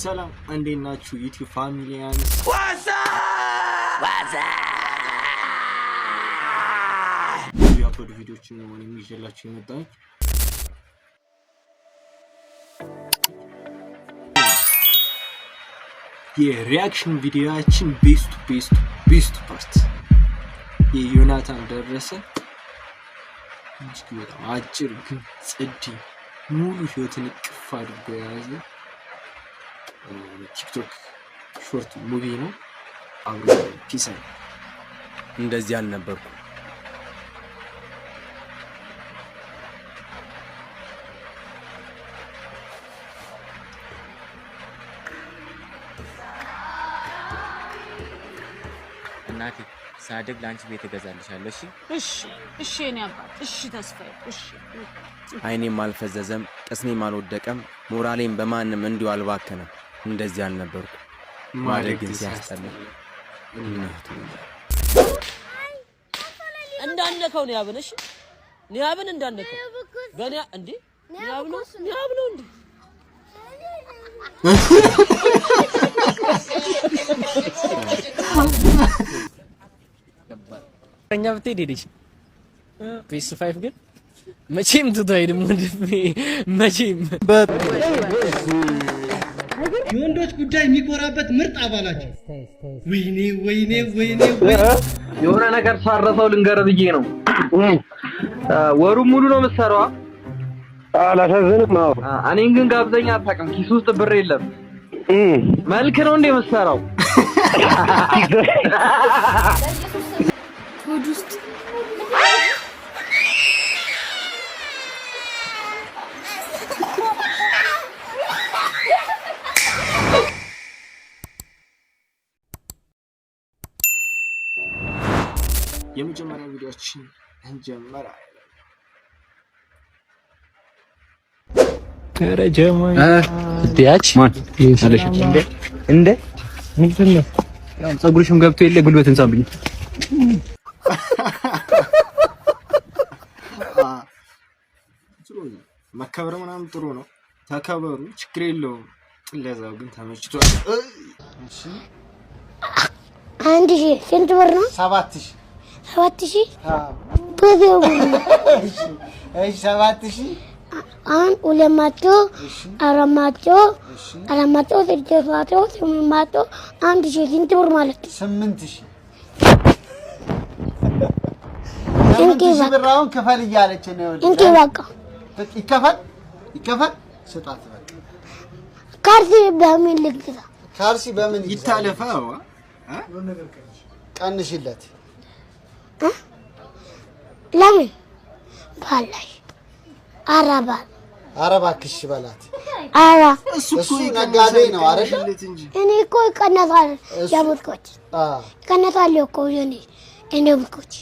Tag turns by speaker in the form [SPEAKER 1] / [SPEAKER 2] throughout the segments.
[SPEAKER 1] ሰላም እንዴት ናችሁ ዩቲዩብ ፋሚሊያን
[SPEAKER 2] ዋዛ
[SPEAKER 1] የአፕሎድ ቪዲዮዎችን ነው የሚይዤላችሁ የመጣሁት የሪአክሽን ቪዲዮአችን ቤስት ፓርት የዮናታን ደረሰ እጅግ በጣም አጭር ግን ጽዲ ሙሉ ህይወትን ቅፍ አድርጎ የያዘ ቲክቶክ ሾርት ሙቪ ነው። አብሮ ፒስ
[SPEAKER 2] እንደዚህ አልነበርኩ እናቴ ሳድግ ላንቺ ቤት እገዛልሻለሁ።
[SPEAKER 3] እሺ እኔ አባት እሺ ተስፋዬ እሺ።
[SPEAKER 2] አይኔም አልፈዘዘም ቅስሜም አልወደቀም ሞራሌም በማንም እንዲሁ አልባከነም። እንደዚህ አልነበርኩ ማደግን ሲያስጠላ እናቱ
[SPEAKER 4] እንዳነከው ነው ያብነሽ ነው ያብን እንዳነከው በእኔ እንዴ ነው እንዴ
[SPEAKER 5] እኛ ብትሄድ ሄደች PS5 ግን መቼም ትቷይደም ወንድሜ መቼም
[SPEAKER 6] የወንዶች ጉዳይ የሚቆራበት ምርጥ አባላችሁ ወይኔ
[SPEAKER 7] የሆነ ነገር ሳረፈው ልንገር ብዬ ነው። ወሩ ሙሉ ነው መሰራው አላሳዘንም ነው። እኔን ግን ጋብዘኛ አታውቅም። ኪስ ውስጥ ብር የለም። መልክ ነው እንደ መሰራው
[SPEAKER 3] ውስጥ
[SPEAKER 1] የመጀመሪያ ቪዲዮአችን እንጀምር።
[SPEAKER 5] ከረጀማ ዲያች ማን አለሽ እንደ ምንድን ነው ያው ፀጉርሽም ገብቶ የለ ጉልበትን ሳብኝ
[SPEAKER 1] መከበር ምናምን ጥሩ ነው። ተከበሩ፣ ችግር የለውም። ጥለዛው ግን ተመችቷል። እሺ
[SPEAKER 8] 1000 ስንት ብር ነው?
[SPEAKER 6] 7000
[SPEAKER 8] ብዙ
[SPEAKER 6] እሺ 7000
[SPEAKER 8] አሁን 200 400 600 1000 ስንት ብር ማለት ነው?
[SPEAKER 6] 8000 ብራውን ክፈል እያለች ነው።
[SPEAKER 8] እንዴ በቃ
[SPEAKER 6] ይከፈል ስጣት በቃ።
[SPEAKER 8] ካርሲ በምን ልግዛ?
[SPEAKER 6] ካርሲ በምን
[SPEAKER 1] ይታለፈው
[SPEAKER 6] ቀንሽለት
[SPEAKER 8] ለምን ባላይ
[SPEAKER 6] አረባክሽ በላት። እሱ ነጋዴ ነው አይደል?
[SPEAKER 8] እኔ እኮ ይቀነሳል ያቡትኮች ይቀነሳል እኮ እኔ ቡትኮች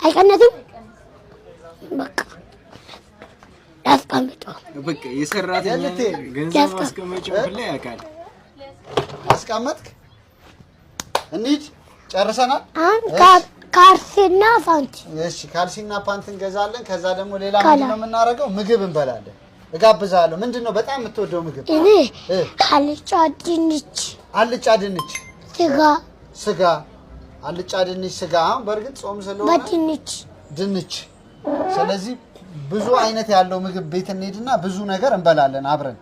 [SPEAKER 8] አይቀነስም በቃ ያስቀምጠው
[SPEAKER 1] በቃ የሰራተኛ ገንዘብ ማስቀመጫው ላይ ያካል
[SPEAKER 6] አስቀመጥክ። እንሂድ ጨርሰናል።
[SPEAKER 8] ካልሲና ፓንት
[SPEAKER 6] እሺ፣ ካልሲና ፓንት እንገዛለን። ከዛ ደግሞ ሌላ ምንድነው የምናደርገው? ምግብ እንበላለን። እጋብዛለሁ። ምንድነው በጣም የምትወደው ምግብ?
[SPEAKER 8] እኔ አልጫ ድንች ስጋ አልጫ ድንች ስጋ። በርግጥ ጾም ስለሆነ ድንች። ስለዚህ ብዙ አይነት ያለው ምግብ ቤት እንሄድና ብዙ ነገር እንበላለን አብረን።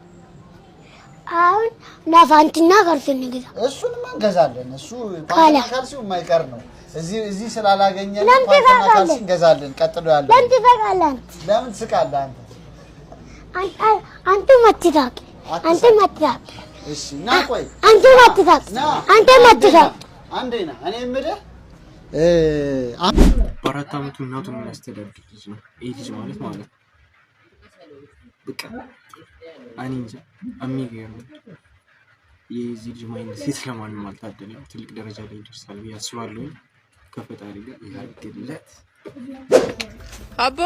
[SPEAKER 8] አሁን ናፋንቲና ካልሲ እንገዛ።
[SPEAKER 6] እሱንም እንገዛለን። እሱ ፓንቲና ካልሲው የማይቀር ነው። እዚህ ስላላገኘን ፓንቲና ካልሲ እንገዛለን። ቀጥሎ ያለው ለምን ትስቃለህ
[SPEAKER 8] አንተ ማትታቅ
[SPEAKER 6] እሺ ና ቆይ
[SPEAKER 8] አንተ ማትታቅ
[SPEAKER 6] አንዴና እኔ የምልህ
[SPEAKER 1] በአራት አመቱ እናቱን የሚያስተዳድር ልጅ ነው። ይሄ ልጅ ማለት በቃ እኔ እንጃ የሚገርም የዚህ ልጅ ማይነት ሴት ለማንም አልታደለም። ትልቅ ደረጃ ላይ ይደርሳል ብዬ አስባለሁ። ከፈጣሪ ጋር ያድርግለት።
[SPEAKER 9] አባ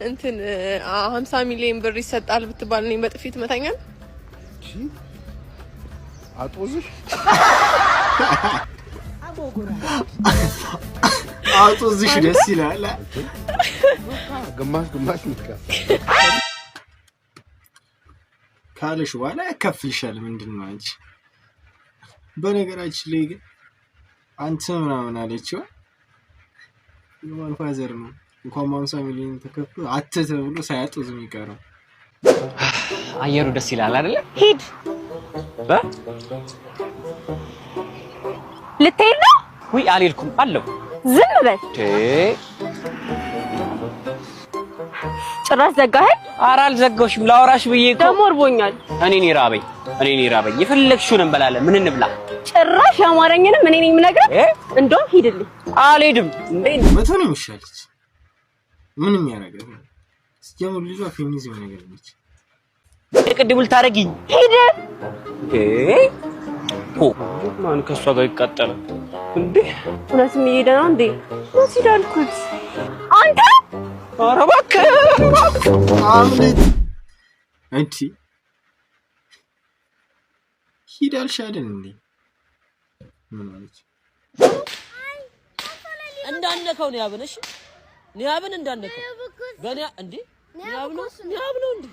[SPEAKER 9] እንትን 50 ሚሊዮን ብር ይሰጣል ብትባል እኔ በጥፊት መታኛል።
[SPEAKER 10] እሺ አጦዝሽ
[SPEAKER 1] አጦዝሽ ደስ ይላል።
[SPEAKER 10] ግማሽ ይካፈል
[SPEAKER 1] ካለሽ በኋላ ያካፍልሻል። ምንድን ነው አንቺ? በነገራችን ላይ ግን አንተ ምናምን አለችው ፋዘር ነው እንኳን 50 ሚሊዮን ተከፍሎ አትተብሎ ሳያጡ ዝም ይቀራል።
[SPEAKER 5] አየሩ ደስ ይላል አይደለ?
[SPEAKER 3] ሂድ ልትሄድ ነው?
[SPEAKER 5] ውይ አልሄድኩም አለው።
[SPEAKER 3] ዝም በል። ጭራሽ ዘጋኸኝ?
[SPEAKER 5] ኧረ አልዘጋሁሽም፣ ላወራሽ ብዬ እኮ
[SPEAKER 3] ደግሞ እርቦኛል።
[SPEAKER 5] እኔ ራበኝ። የፈለግሽውን እንበላለን። ምን እንብላ?
[SPEAKER 3] ጭራሽ አማርኛንም እኔ ነኝ የምነግርህ። እንደውም ሂድልኝ።
[SPEAKER 5] አልሄድም።
[SPEAKER 1] በተኑ ይሻለች ምንም ያረጋል። ሲጀምር ልጇ ፌሚኒዝም ነገር ነች።
[SPEAKER 5] ቅድም ልታረጊኝ
[SPEAKER 3] ሂድ
[SPEAKER 5] ማን ከሷ ጋር ይቃጠላል እንዴ?
[SPEAKER 3] እውነትም እየሄደ ነው እንዴ? ወሲድ አልኩት። አንተ
[SPEAKER 5] ኧረ እባክህ
[SPEAKER 1] አምልጥ እንጂ ሂድ አልሻለን እንዴ? ምን ማለት
[SPEAKER 4] እንዳነከው ነው ያብነሽ ኒያብን እንዳነከው በኒያ እንዴ ኒያብ ነው እንዴ?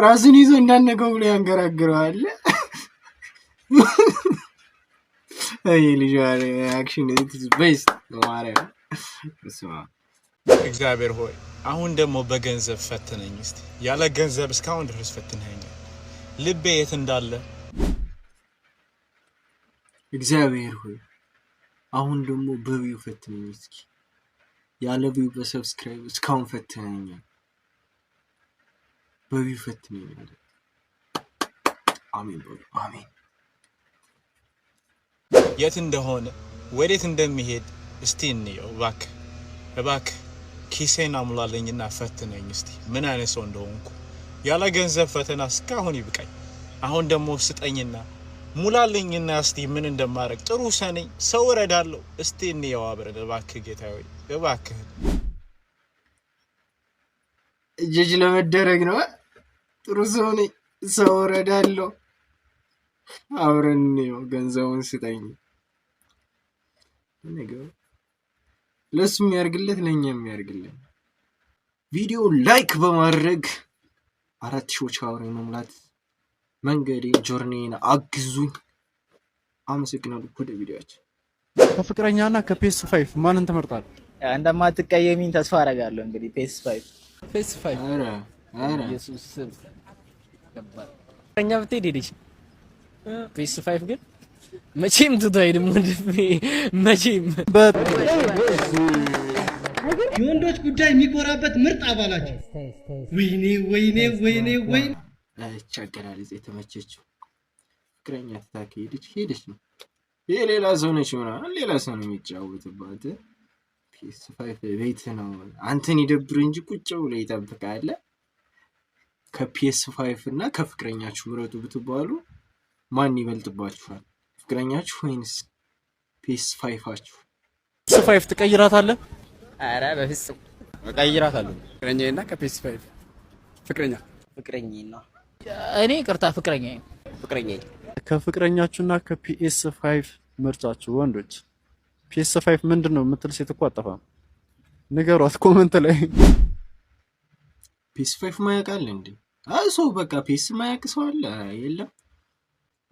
[SPEAKER 1] ራስን ይዞ እንዳነከው ብሎ ያንገራግረዋል። አይ ልጅ አክሽን ኢትስ ቤስት ማርያም ስማ።
[SPEAKER 11] እግዚአብሔር ሆይ አሁን ደግሞ በገንዘብ ፈትነኝ እስቲ። ያለ ገንዘብ እስካሁን ድረስ ፈትነኛል። ልቤ የት እንዳለ
[SPEAKER 1] እግዚአብሔር ሆይ አሁን ደግሞ በቪው ፈትነኝ እስኪ። ያለ ቪው በሰብስክራይብ እስካሁን ፈትነኛል። በቪው ፈትነኛል። አሜን በሉ አሜን።
[SPEAKER 11] የት እንደሆነ ወዴት እንደሚሄድ እስቲ እንየው እባክህ ኪሴን አሙላለኝና ፈትነኝ እስቲ ምን አይነት ሰው እንደሆንኩ። ያለ ገንዘብ ፈተና እስካሁን ይብቃኝ። አሁን ደግሞ ስጠኝና ሙላለኝና እስቲ ምን እንደማረግ ጥሩ ሰነኝ ሰው እረዳለሁ። እስቲ እንየው አብረን እባክህ ጌታዬ ሆይ እባክህ።
[SPEAKER 1] እጅ ለመደረግ ነው። ጥሩ ሰው ነኝ ሰው እረዳለሁ። አብረን እንየው ገንዘቡን ስጠኝ። ነገር ለሱም ያርግለት ለኛም ያርግልን። ቪዲዮ ላይክ በማድረግ 4000 አውሬ መሙላት መንገዴ ጆርኒን አግዙኝ። አመሰግናለሁ። ወደ ቪዲዮአችን
[SPEAKER 10] ከፍቅረኛና ከPS5 ማንን ትመርጣለህ?
[SPEAKER 12] እንደማትቀየሚኝ ተስፋ አደርጋለሁ። እንግዲህ PS5
[SPEAKER 1] አረ
[SPEAKER 4] ኢየሱስ ፍቅረኛ ብትሄድ ሄደች። PS5 ግን መቼም ትቶ አይደለም ወንድሜ መቼም።
[SPEAKER 13] የወንዶች ጉዳይ የሚኮራበት ምርጥ አባላቸው። ወይኔ
[SPEAKER 1] አገላለጽ የተመቸችው ፍቅረኛ ትታከ ሄደች ነው። ይሄ ሌላ ሰው ነች ምናምን ሌላ ሰው ነው የሚጫወትባት። PS5 ቤት ነው። አንተን ይደብር እንጂ ቁጭ ብሎ ይጠብቃል። ከPS5 እና ከፍቅረኛችሁ ምረጡ ብትባሉ ማን ይበልጥባችኋል? ፍቅረኛችሁ ወይንስ PS5አችሁ?
[SPEAKER 10] PS5 ትቀይራታለህ?
[SPEAKER 12] ኧረ በፍጹም
[SPEAKER 10] እቀይራታለሁ። ፍቅረኛዬና ከPS5
[SPEAKER 12] ፍቅረኛዬ ነው።
[SPEAKER 4] እኔ ቅርታ ፍቅረኛዬ
[SPEAKER 10] ከፍቅረኛችሁና ከPS5 ምርጫችሁ ወንዶች PS5 ምንድነው የምትል ሴት እኮ አጠፋም። ንገሯት ኮሜንት ላይ።
[SPEAKER 1] PS5 ማያውቃል እንዴ? ሰው በቃ PS ማያውቅ ሰው አለ? የለም።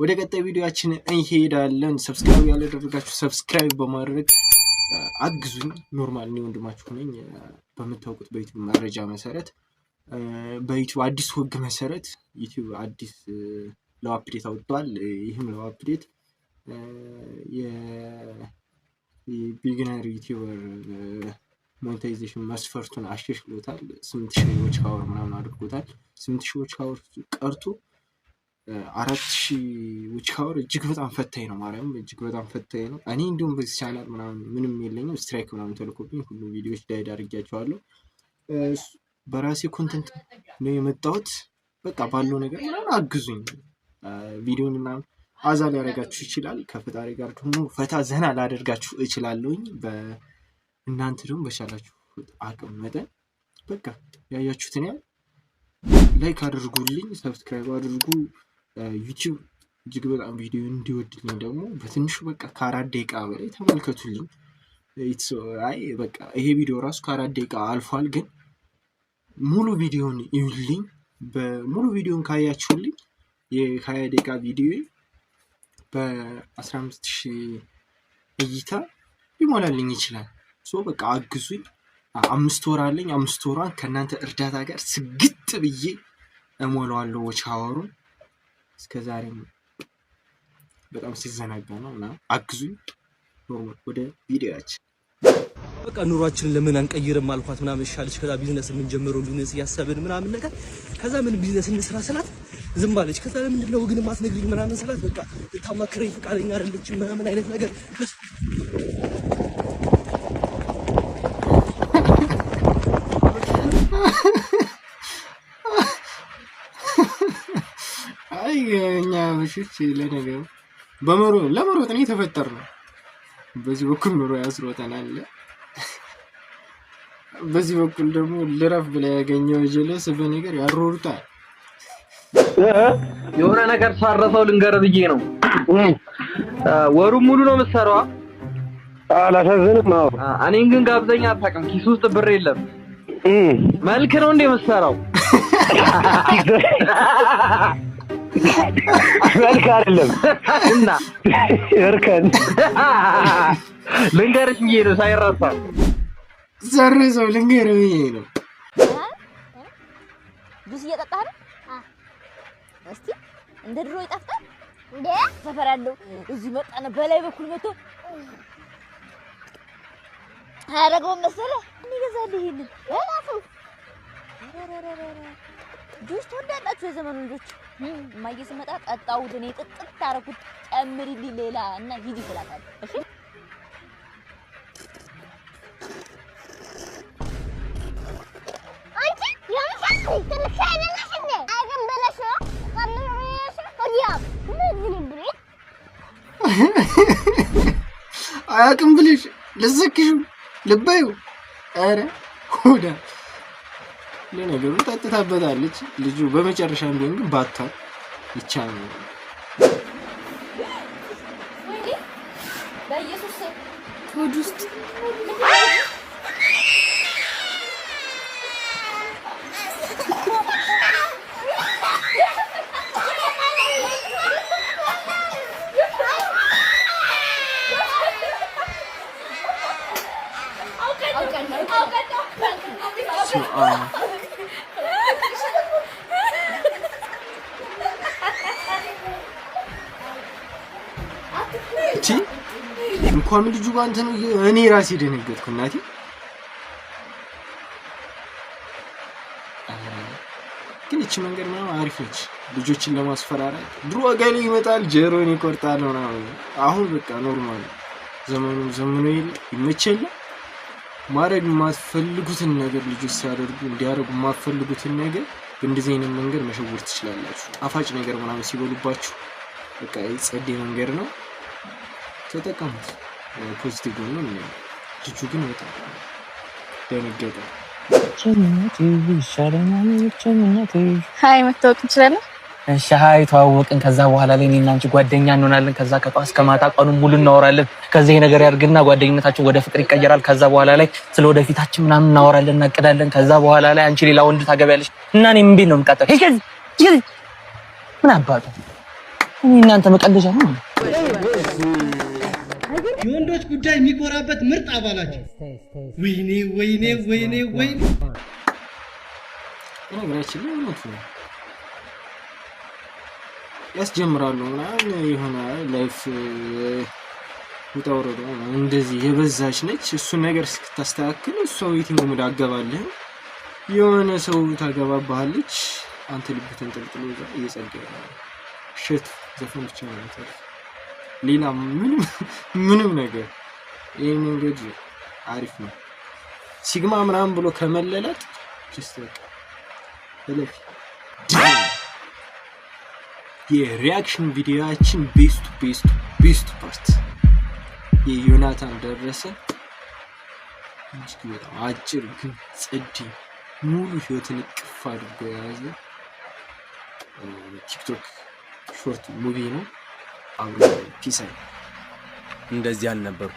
[SPEAKER 1] ወደ ቀጣይ ቪዲዮአችን እንሄዳለን። ሰብስክራይብ ያላደረጋችሁ ሰብስክራይብ በማድረግ አግዙኝ። ኖርማል ነው ወንድማችሁ ነኝ። በመታወቁት በዩቲዩብ መረጃ መሰረት በዩቲዩብ አዲስ ህግ መሰረት ዩቲዩብ አዲስ ለው አፕዴት አውጥቷል። ይህም ለው አፕዴት የቢግነር ዩቲዩበር ሞኔታይዜሽን መስፈርቱን አሻሽሎታል። 8000 ዎች አወር ምናምን አድርጎታል። 8000 ዎች አወር ቀርቶ 4000 ዎች አወር እጅግ በጣም ፈታኝ ነው። ማርያም እጅግ በጣም ፈታኝ ነው። እኔ እንዲሁም በዚህ ቻናል ምንም የለኝም። ስትራይክ ምናምን ተልኮብኝ ሁሉ ቪዲዮዎች ዳይድ አድርጌያቸዋለሁ። በራሴ ኮንተንት ነው የመጣሁት። በቃ ባለው ነገር ምናምን አግዙኝ። ቪዲዮን ምናምን አዛ ሊያደርጋችሁ ይችላል። ከፈጣሪ ጋር ደግሞ ፈታ ዘና ላደርጋችሁ እችላለሁኝ። እናንተ ደግሞ በቻላችሁ አቅም መጠን በቃ ያያችሁትን ያህል ላይክ አድርጉልኝ፣ ሰብስክራይብ አድርጉ። ዩቲዩብ እጅግ በጣም ቪዲዮ እንዲወድልኝ ደግሞ በትንሹ በቃ ከ4 ደቂቃ በላይ ተመልከቱልኝ። አይ በቃ ይሄ ቪዲዮ ራሱ ከ4 ደቂቃ አልፏል፣ ግን ሙሉ ቪዲዮን ይዩልኝ። በሙሉ ቪዲዮን ካያችሁልኝ የ20 ደቂቃ ቪዲዮ በ15000 እይታ ሊሞላልኝ ይችላል። በቃ አግዙኝ። 5 ወር አለኝ። 5 ወሯን ከእናንተ እርዳታ ጋር ስግጥ ብዬ እሞላዋለሁ ቻወሩን። እስከዛሬም በጣም ሲዘናጋ ነው እና አግዙኝ። ወደ ቪዲዮአችን
[SPEAKER 14] በቃ ኑሯችንን ለምን አንቀይርም አልኳት ምናምን ሻለች። ከዛ ቢዝነስ ምን ጀምሮ ቢዝነስ ያሰብን ምናምን ነገር ከዛ ምን ቢዝነስ እንስራ ስላት ዝም ባለች። ከዛ ለምንድን ነው ግን ማትነግሪኝ ምናምን ስላት በቃ ታማክረኝ ፈቃደኛ አይደለችም ምናምን አይነት ነገር
[SPEAKER 1] አይ እኛ በሽች ለነገሩ ለመሮጥ ነው የተፈጠርነው። በዚህ በኩል ኑሮ ያስሮጠናል፣ በዚህ በኩል ደግሞ ልረፍ ብላ ያገኘው ጀለስ በነገር ያሮሩታል።
[SPEAKER 7] የሆነ ነገር ሳረሰው ልንገር ብዬ ነው። ወሩ ሙሉ ነው የምትሰራው? አላሳዝንም። እኔን ግን ጋብዘኛ አታውቅም። ኪስ ውስጥ ብር የለም። መልክ ነው እንደ የምትሰራው? መልክ አይደለም እና እርከን ልንገርሽ ብዬ ነው ሳይረሳ
[SPEAKER 1] ዘርዘው ልንገርሽ ብዬ ነው።
[SPEAKER 15] ጁስ እየጠጣህ ነው? እስቲ እንደ ድሮ ይጣፍጣል እንዴ? ሰፈር ያለው እዚህ መጣነ በላይ በኩል መጥቶ አረጋው መሰለህ እንይገዛልህ ይሄንን እላፉ ጁስ ትወዳላችሁ የዘመኑ ልጆች? ማየ ስመጣ ጠጣሁት እኔ ጥጥት አደረኩት። ጨምሪልኝ ሌላ እና ሂጂ ትላታለህ። እሺ
[SPEAKER 8] አንቺ ያምሻል ትልሽ አይደለሽ እንዴ? አገም በለሽ ቀምሪሽ ወዲያ ምን ብለሽ
[SPEAKER 1] አያውቅም ብለሽ ልዘክሹ ልባዩ። ኧረ ሆዳ ለነገሩ ጠጥታበታለች ልጁ። በመጨረሻ ቢሆን ግን ባቷል ይቻላል።
[SPEAKER 15] ወይኔ በኢየሱስ ሆድ ውስጥ
[SPEAKER 1] እንኳን ልጁ ባንተ ነው እኔ ራሴ ደነገጥኩ እናቴ። ግን እቺ መንገድ ነው አሪፍ ነች ልጆችን ለማስፈራራት። ድሮ ጋር ይመጣል ጀሮን ይቆርጣል ምናምን። አሁን በቃ ኖርማል ዘመኑ ይመቸል። ማድረግ የማትፈልጉትን ነገር ልጆች ሲያደርጉ እንዲያደርጉ የማትፈልጉትን ነገር በእንደዚህ አይነት መንገድ መሸወር ትችላላችሁ። ጣፋጭ ነገር ምናምን ሲበሉባችሁ በቃ ጸዴ መንገድ ነው ተጠቀሙት። ፖዚቲቭ ነው ነው። ልጁ ግን በጣም ደነገጠ።
[SPEAKER 9] ሃይ መታወቅ እንችላለን?
[SPEAKER 12] እሺ ሃይ ተዋወቅን። ከዛ በኋላ ላይ እኔና አንቺ ጓደኛ እንሆናለን። ከዛ ከጧት እስከ ማታ ቀኑን ሙሉ እናወራለን። ከዛ ይሄ ነገር ያድርግና ጓደኝነታችን ወደ ፍቅር ይቀየራል። ከዛ በኋላ ላይ ስለ ወደፊታችን ምናምን እናወራለን፣ እናቅዳለን። ከዛ በኋላ ላይ አንቺ ሌላ ወንድ ታገቢያለሽ እና እኔ ምን ቤት ነው የምቃጠል? ምን አባቱ እኔ እናንተ መቀለጃ ነው።
[SPEAKER 13] የወንዶች ጉዳይ የሚኮራበት ምርጥ አባላቸው። ወይኔ ወይኔ ወይኔ ወይኔ
[SPEAKER 1] ነገራችን ላይ ነው ያስጀምራሉ ምናምን የሆነ ላይፍ ውጣውረዱ እንደዚህ የበዛች ነች። እሱ ነገር ስታስተካክል እሷ ዌቲንግ ሙድ አገባለህ የሆነ ሰው ታገባባለች። አንተ ልብ ተንጠልጥሎ እየጸገየ ሽት ዘፈን ብቻ ነው ታዲያ ሌላ ምንም ነገር። ይሄ መንገድ አሪፍ ነው። ሲግማ ምናምን ብሎ ከመለላት ጀስት በቃ ለለፍ የሪአክሽን ቪዲዮአችን ቤስት ፓርት የዮናታን ደረሰ። እጅግ በጣም አጭር ግን ጸዲ ሙሉ ህይወትን ቅፍ አድርጎ የያዘ ቲክቶክ ሾርት ሙቪ ነው። አብሮ ፒስ
[SPEAKER 16] እንደዚህ አልነበርኩ።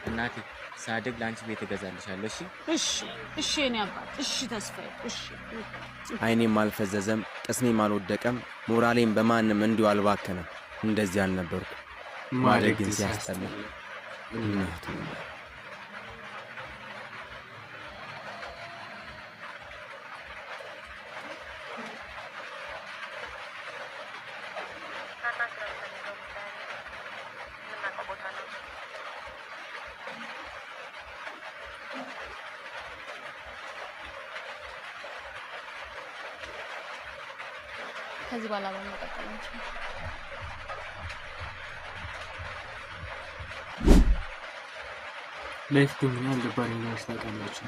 [SPEAKER 2] እናቴ ሳድግ ላንቺ ቤት እገዛልሻለሁ።
[SPEAKER 17] እሺ እኔ አባት እሺ ተስፋዬ እሺ።
[SPEAKER 16] አይኔም አልፈዘዘም፣ ቅስሜም አልወደቀም፣ ሞራሌም በማንም እንዲሁ አልባከነም። እንደዚህ አልነበርኩ። ማደግን ሲያስጠላ እናቱ
[SPEAKER 9] ከዚህ በኋላ መቀጠል እንችላለን።
[SPEAKER 1] ላይፍ ግን ምን ያህል ደባሪ ነው ታውቃላችሁ?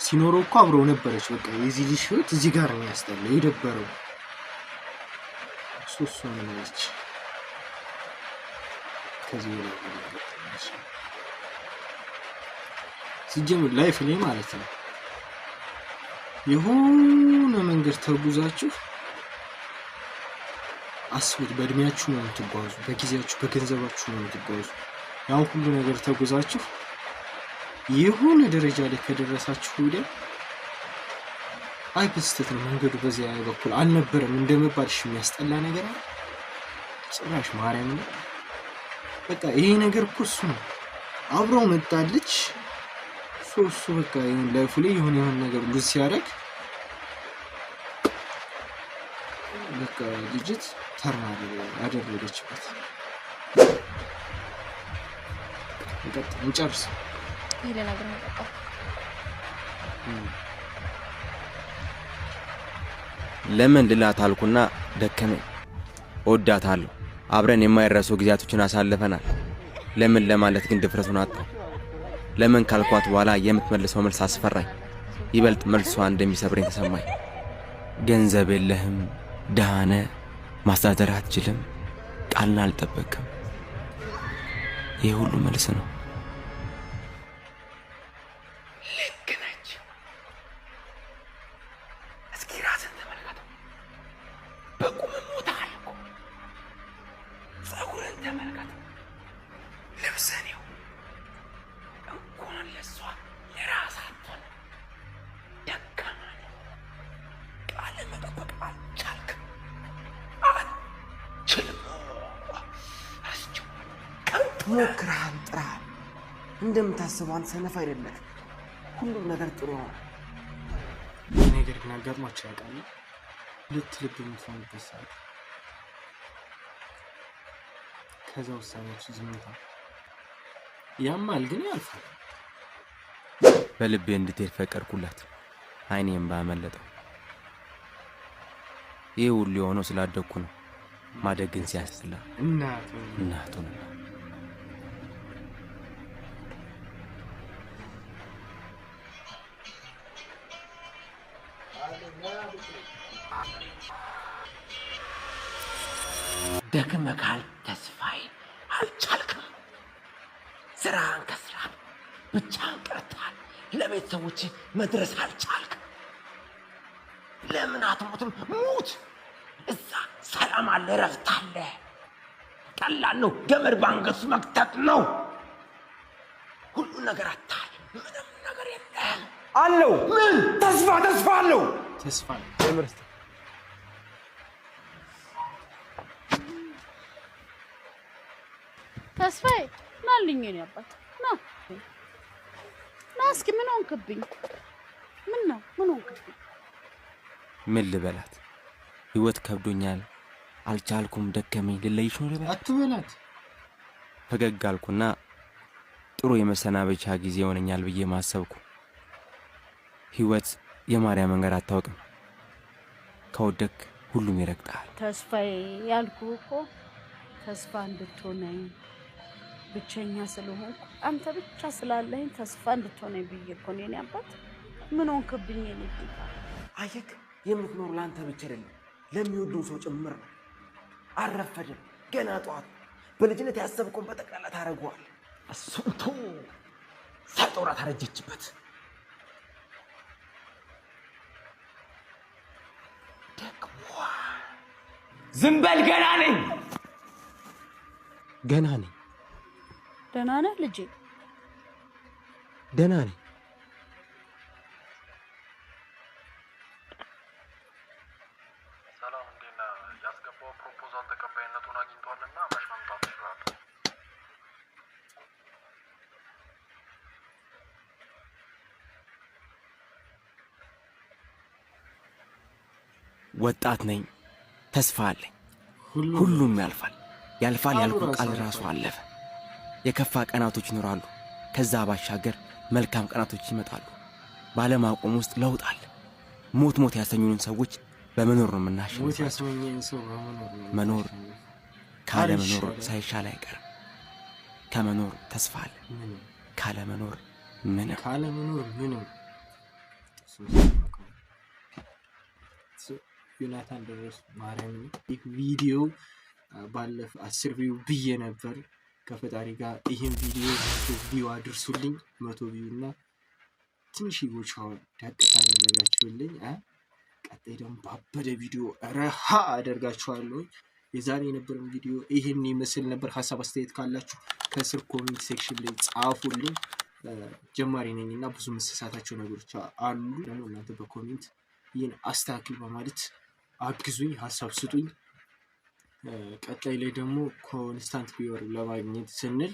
[SPEAKER 1] ሲኖረው እኮ አብረው ነበረች። በቃ የዚህ ልጅ ህይወት እዚህ ጋር ነው ያስጠላው የደበረው። ሶስቱ ምን አለች? ከዚህ በኋላ ሲጀምር ላይፍ ላይ ማለት ነው የሆነ መንገድ ተጉዛችሁ አስቡት። በእድሜያችሁ ነው የምትጓዙ፣ በጊዜያችሁ በገንዘባችሁ ነው የምትጓዙ። ያው ሁሉ ነገር ተጉዛችሁ የሆነ ደረጃ ላይ ከደረሳችሁ ወዲያ አይ በስተት ነው መንገዱ በዚያ በኩል አልነበረም እንደመባልሽ የሚያስጠላ ነገር አለ ጭራሽ ማርያም ነው። በቃ ይሄ ነገር እኮ እሱ ነው። አብረው መጣለች ሶስቱ በቃ ይሄን ላይፉ ላይ የሆነ ነገር ሉዝ ሲያደርግ በቃ ልጅት ተርማል አደረገችበት። እንጨርስ።
[SPEAKER 9] ይሄ ነገር መጣጣ
[SPEAKER 16] ለምን ልላት አልኩና ደከመኝ። እወዳታለሁ። አብረን የማይረሱ ጊዜያቶችን አሳልፈናል። ለምን ለማለት ግን ድፍረቱን አጣሁ። ለምን ካልኳት በኋላ የምትመልሰው መልስ አስፈራኝ። ይበልጥ መልሷ እንደሚሰብረኝ ተሰማኝ። ገንዘብ የለህም፣ ደሃ ነህ፣ ማስተዳደር አትችልም፣ ቃልን አልጠበቅም። ይህ ሁሉ መልስ ነው።
[SPEAKER 12] ልክ ነች። እስኪ ራስን ተመልከተው። በቁም ሞታል እኮ። ጸጉርን ተመልከተው። ልብስን ይው እንኳን ለሷ የራሳትን ደካማ ነህ። ቃል መጠበቅ አልቻልክም። አልችልም። አስችው ሞክረሃል፣ ጥረሃል። እንደምታስበው አንተ ሰነፍ አይደለም። ሁሉም ነገር ጥሩ ነው።
[SPEAKER 1] ይህ ነገር ግን አጋጥሟቸው ያውቃል? ሁለት ልብ የምትሆንበት ሰዓት ከዛ ውሳኔያችሁ ዝምታ ያማል፣ ግን ያልፋል።
[SPEAKER 16] በልቤ እንድትሄድ ፈቀድኩላት። አይኔም ባመለጠው። ይህ ሁሉ የሆነው ስላደግኩ ነው። ማደግን ሲያስጠላ እናቱን
[SPEAKER 12] ደክመካል ተስፋዬ፣ አልቻልክም። ስራህን ከስራ ብቻህን ቀርተሃል። ለቤተሰቦች መድረስ አልቻልክም። ለምን አትሞትም? ሙት። እዛ ሰላም አለ፣ እረፍት አለ። ቀላል ነው። ገመድ ባንገቱ መክተት ነው። ሁሉ ነገር አታል። ምንም ነገር የለም አለው። ምን ተስፋ አለው።
[SPEAKER 1] ተስፋ
[SPEAKER 12] ትምህርት
[SPEAKER 17] ተስፋዬ ናልኝ የኔ አባት ና እስኪ ምን ሆንክብኝ? ምን ሆንክብኝ?
[SPEAKER 16] ምን ልበላት? ህይወት ከብዶኛል፣ አልቻልኩም፣ ደከመኝ። ልለይሽ ነው ልበላት?
[SPEAKER 1] አትበላት።
[SPEAKER 16] ፈገግ አልኩና ጥሩ የመሰናበቻ ጊዜ ይሆነኛል ብዬ ማሰብኩ። ህይወት የማርያም መንገድ አታውቅም። ከወደክ ሁሉም ይረግጣል።
[SPEAKER 17] ተስፋዬ ያልኩህ እኮ ተስፋ እንድትሆነኝ ብቸኛ ስለሆንኩ አንተ ብቻ ስላለኝ ተስፋ እንድትሆነኝ ብዬ እኮ ነው የኔ አባት። ምን ሆንክብኝ የኔ ጌታ?
[SPEAKER 12] አየክ፣ የምትኖር ለአንተ ብቻ አይደለም ለሚወዱ ሰው ጭምር ነው።
[SPEAKER 16] አረፈድም ገና ጠዋት በልጅነት ያሰብከውን በጠቅላላ ታረጋዋል። እሱንቶ ሳጦራ ታረጀችበት። ዝም በል ገና ነኝ።
[SPEAKER 17] ደህና ነህ ልጄ?
[SPEAKER 16] ደህና ነኝ።
[SPEAKER 18] ሰላም እንዴት ነህ? ያስገባው ፕሮፖዛል ተቀባይነቱን አግኝቷልና መች መምጣት ይችላል?
[SPEAKER 16] ወጣት ነኝ፣ ተስፋ አለኝ። ሁሉም ያልፋል ያልኩህ ቃል ራሱ አለፈ። የከፋ ቀናቶች ይኖራሉ፣ ከዛ ባሻገር መልካም ቀናቶች ይመጣሉ። ባለማቆም ውስጥ ለውጥ አለ። ሞት ያሰኙንን ሰዎች በመኖር ነው የምናሸንፈው። መኖር ካለ መኖር ሳይሻል አይቀርም። ከመኖር ተስፋ አለ፣ ካለ መኖር ምንም።
[SPEAKER 1] ዮናታን ደረስ ማርያም ይህ ቪዲዮ ባለፈ 10 ቪው ብዬ ነበር ከፈጣሪ ጋር ይህን ቪዲዮ 100 ቪው አድርሱልኝ። 100 ቪው እና ትንሽ ይጎቻው ዳቅታ ያደርጋችሁልኝ። ቀጣይ ደግሞ ባበደ ቪዲዮ ረሃ አደርጋችኋለሁ። የዛሬ የነበረው ቪዲዮ ይሄን ይመስል ነበር። ሐሳብ አስተያየት ካላችሁ ከስር ኮሜንት ሴክሽን ላይ ጻፉልኝ። ጀማሪ ነኝና ብዙ መሰሳታቸው ነገሮች አሉ። ደግሞ እናንተ በኮሜንት ይህን አስተካክል በማለት አግዙኝ፣ ሐሳብ ስጡኝ። ቀጣይ ላይ ደግሞ ኮንስታንት ቪወር ለማግኘት ስንል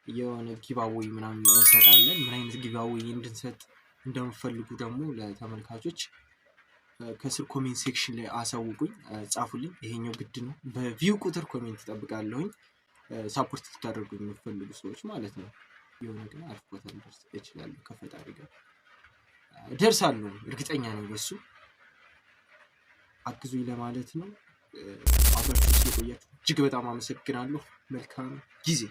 [SPEAKER 1] የሆነ ጊቫዌይ ምናምን እንሰጣለን። ምን አይነት ጊቫዌይ እንድንሰጥ እንደምፈልጉ ደግሞ ለተመልካቾች ከስር ኮሜንት ሴክሽን ላይ አሳውቁኝ፣ ጻፉልኝ። ይሄኛው ግድ ነው። በቪው ቁጥር ኮሜንት እጠብቃለሁኝ። ሳፖርት ልታደርጉኝ የምትፈልጉ ሰዎች ማለት ነው። የሆነ ግን አሪፍ ቦታ ልደርስ እችላለሁ፣ ከፈጣሪ ጋር ደርሳለሁ፣ እርግጠኛ ነኝ። በሱ አግዙኝ ለማለት ነው። አብራችሁ ስለቆያችሁ እጅግ በጣም አመሰግናለሁ። መልካም ጊዜ